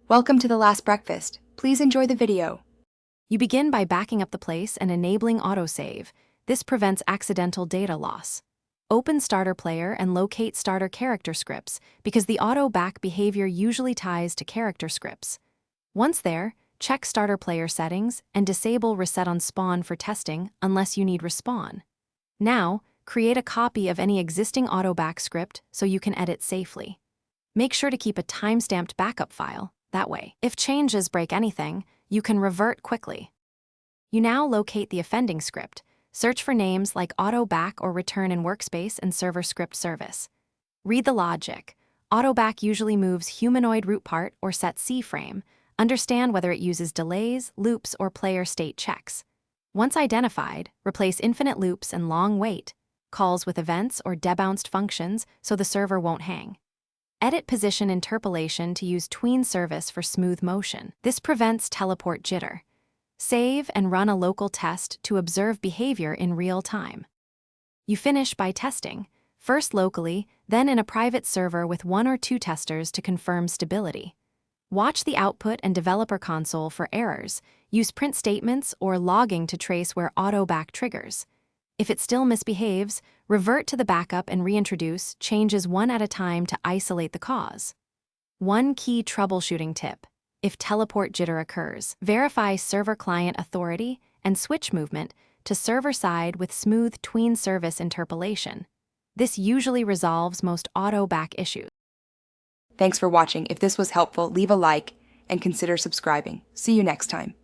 Welcome to the last breakfast. Please enjoy the video. You begin by backing up the place and enabling autosave. This prevents accidental data loss. Open Starter Player and locate starter character scripts because the auto-back behavior usually ties to character scripts. Once there, check Starter Player settings and disable Reset on Spawn for testing unless you need Respawn. Now, create a copy of any existing auto-back script so you can edit safely. Make sure to keep a timestamped backup file. That way, if changes break anything, you can revert quickly. You now locate the offending script. Search for names like auto-back or return in workspace and server script service. Read the logic. Auto-back usually moves humanoid root part or set C-frame. Understand whether it uses delays, loops, or player state checks. Once identified, replace infinite loops and long wait, calls with events or debounced functions so the server won't hang. Edit position interpolation to use tween service for smooth motion. This prevents teleport jitter. Save and run a local test to observe behavior in real time. You finish by testing, first locally, then in a private server with 1 or 2 testers to confirm stability. Watch the output and developer console for errors. Use print statements or logging to trace where auto-back triggers. If it still misbehaves, revert to the backup and reintroduce changes one at a time to isolate the cause. One key troubleshooting tip: if teleport jitter occurs, verify server client authority and switch movement to server side with smooth tween service interpolation. This usually resolves most auto-back issues. Thanks for watching. If this was helpful, leave a like and consider subscribing. See you next time.